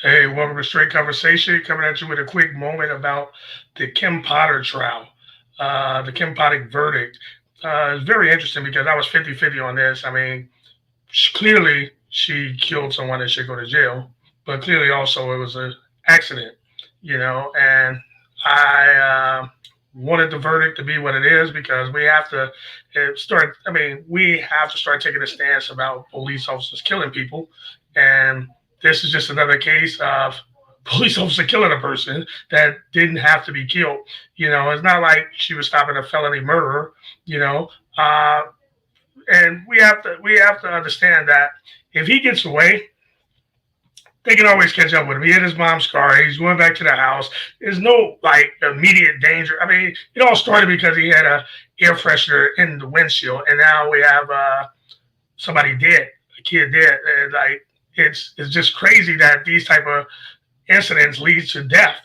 Hey, welcome to Straight Conversation. Coming at you with a quick moment about the Kim Potter trial, the Kim Potter verdict. It's very interesting because I was 50-50 on this. I mean, clearly she killed someone that should go to jail, but clearly also it was an accident, and I wanted the verdict to be what it is because we have to start, I mean, we have to start taking a stance about police officers killing people. And this is just another case of police officer killing a person that didn't have to be killed. It's not like she was stopping a felony murderer, you know. And we have to understand that if he gets away, they can always catch up with him. He hit his mom's car. He's going back to the house. There's no like immediate danger. I mean, it all started because he had a air freshener in the windshield, and now we have somebody dead, a kid dead. And like it's just crazy that these type of incidents lead to death.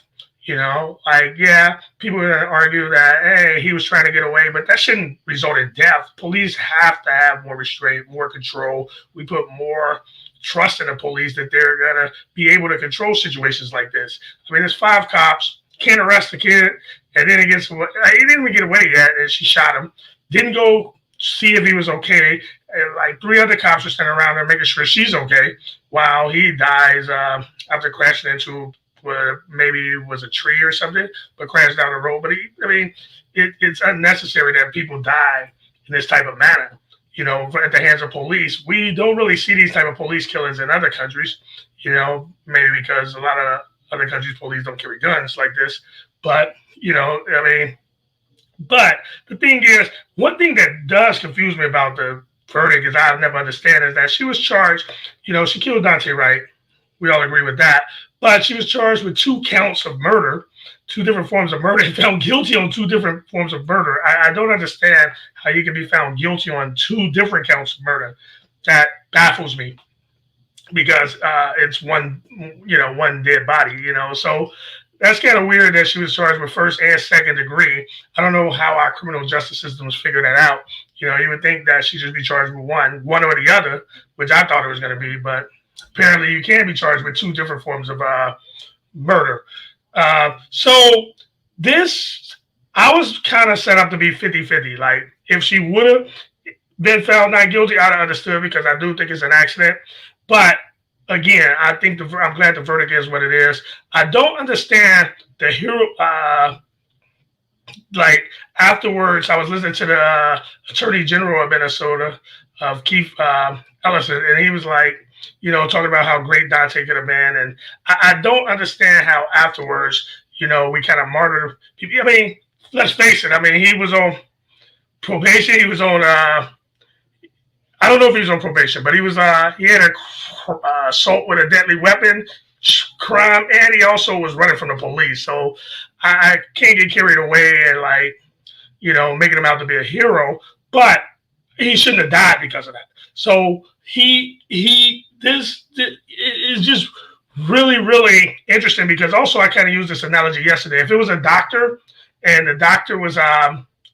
Like yeah, people are gonna argue that hey, he was trying to get away, but that shouldn't result in death. Police have to have more restraint, more control. We put more trust in the police that they're gonna be able to control situations like this. I mean, there's five cops, can't arrest the kid, and then he gets away. He didn't even get away yet, and she shot him. Didn't go see if he was okay. And like three other cops are standing around there making sure she's okay, while he dies after crashing into where maybe it was a tree or something, but crashed down the road. But I mean, it's unnecessary that people die in this type of manner. At the hands of police. We don't really see these type of police killings in other countries. Maybe because a lot of other countries' police don't carry guns like this. But I mean, but the thing is, one thing that does confuse me about the verdict is I've never understand is that she was charged. She killed Dante Wright. We all agree with that. But she was charged with two counts of murder, two different forms of murder, and found guilty on two different forms of murder. I don't understand how you can be found guilty on two different counts of murder. That baffles me because it's one dead body. So that's kind of weird that she was charged with first and second degree. I don't know how our criminal justice systems figure that out. You would think that she'd just be charged with one or the other, which I thought it was going to be, but apparently you can be charged with two different forms of murder. So this, I was kind of set up to be 50-50. Like, if she would have been found not guilty, I'd have understood because I do think it's an accident. But again, I think I'm glad the verdict is what it is. I don't understand the hero. Like, afterwards, I was listening to the Attorney General of Minnesota, of Keith Ellison, and he was like, talking about how great Dante could have been. And I don't understand how afterwards, we kind of martyred people. I mean, let's face it. I mean, he was on probation. He was on, I don't know if he was on probation, but he had a assault with a deadly weapon crime, and he also was running from the police. So I can't get carried away and like, making him out to be a hero, but he shouldn't have died because of that. So this is just really, really interesting because also I kind of used this analogy yesterday. If it was a doctor and the doctor was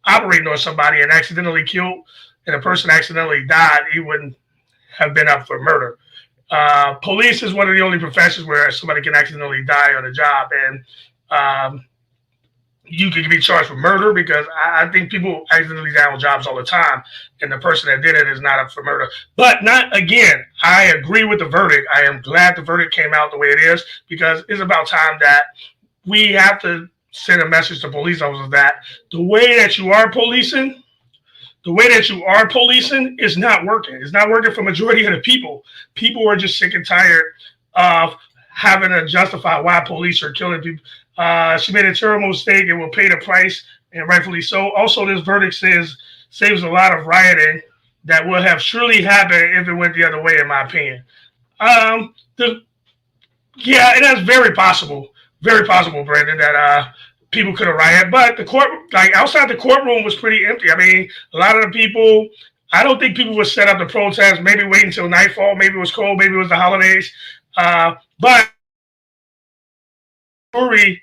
operating on somebody and accidentally killed, and the person accidentally died, he wouldn't have been up for murder. Police is one of the only professions where somebody can accidentally die on a job, and you can be charged with murder because I think people accidentally die on jobs all the time, and the person that did it is not up for murder. But not again. I agree with the verdict. I am glad the verdict came out the way it is because it's about time that we have to send a message to police officers that the way that you are policing, is not working. It's not working for majority of the people. People are just sick and tired of having to justify why police are killing people. She made a terrible mistake and will pay the price, and rightfully so. Also, this verdict saves a lot of rioting that would have surely happened if it went the other way, in my opinion. Yeah, and that's very possible, Brandon, that people could have rioted, but the court, like outside the courtroom, was pretty empty. I mean, a lot of the people. I don't think people would set up the protest. Maybe wait until nightfall. Maybe it was cold. Maybe it was the holidays. But jury,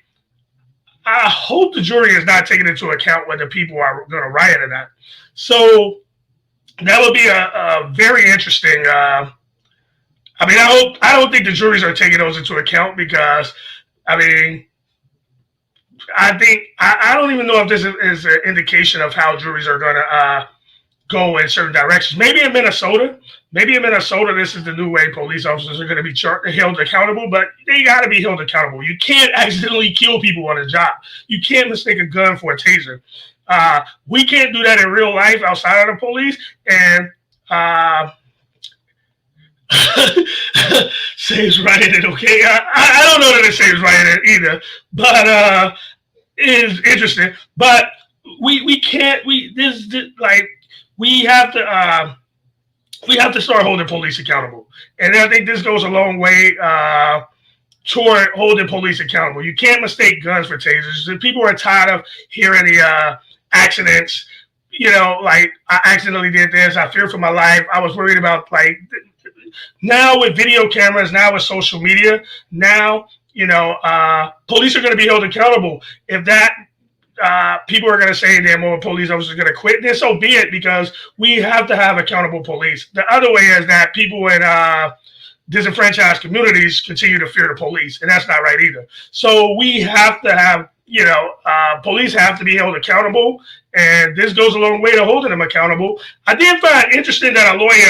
I hope the jury is not taking into account whether people are going to riot or not. So that would be a very interesting I mean, I don't think the juries are taking those into account because, I mean, I don't even know if this is an indication of how juries are going to go in certain directions. Maybe in Minnesota, this is the new way police officers are going to be held accountable, but they got to be held accountable. You can't accidentally kill people on a job. You can't mistake a gun for a taser. We can't do that in real life outside of the police. And saves Ryan, okay? I don't know that it saves Ryan either, but it is interesting. But we can't this like we have to start holding police accountable, and I think this goes a long way toward holding police accountable. You can't mistake guns for tasers. People are tired of hearing the accidents. You know, like I accidentally did this. I feared for my life. I was worried about like now with video cameras, now with social media, now police are going to be held accountable. If that people are going to say that more police officers are going to quit, then so be it, because we have to have accountable police. The other way is that people in disenfranchised communities continue to fear the police, and that's not right either. So we have to have, police have to be held accountable, and this goes a long way to holding them accountable. I did find interesting that a lawyer.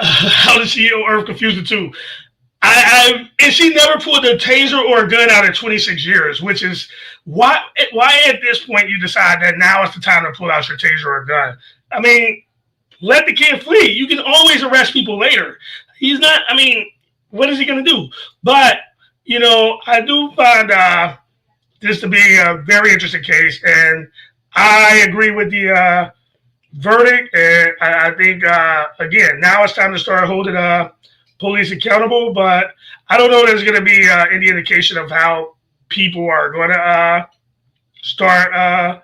How did she or confuse the two? And she never pulled a taser or a gun out in 26 years, which is why at this point you decide that now is the time to pull out your taser or gun. I mean, let the kid flee. You can always arrest people later. He's not. I mean, what is he going to do? But I do find this to be a very interesting case, and I agree with the verdict. And I think again, now it's time to start holding police accountable. But I don't know if there's going to be any indication of how people are going to start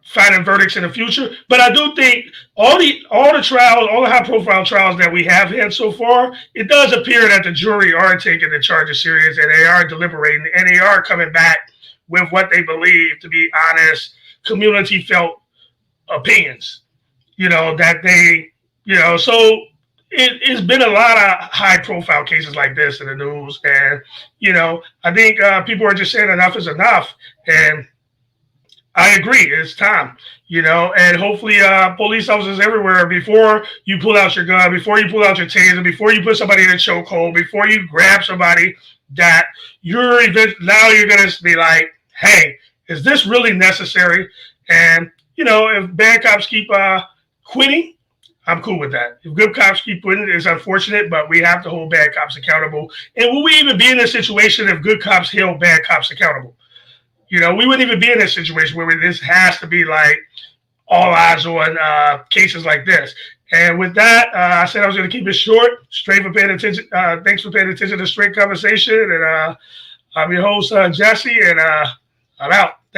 finding verdicts in the future. But I do think all the trials, all the high profile trials that we have had so far, it does appear that the jury are taking the charges serious, and they are deliberating, and they are coming back with what they believe to be honest, community felt opinions. That they, so it's been a lot of high profile cases like this in the news. And, I think people are just saying enough is enough. And I agree. It's time, and hopefully police officers everywhere, before you pull out your gun, before you pull out your taser, before you put somebody in a chokehold, before you grab somebody, that now you're going to be like, hey, is this really necessary? And, if bad cops keep quitting, I'm cool with that. If good cops keep quitting, it's unfortunate, but we have to hold bad cops accountable. And will we even be in a situation if good cops held bad cops accountable? We wouldn't even be in this situation where this has to be like all eyes on cases like this. And with that, I said I was going to keep it short, straight for paying attention. Thanks for paying attention to Straight Conversation. And I'm your host, Jesse, and I'm out. Thanks.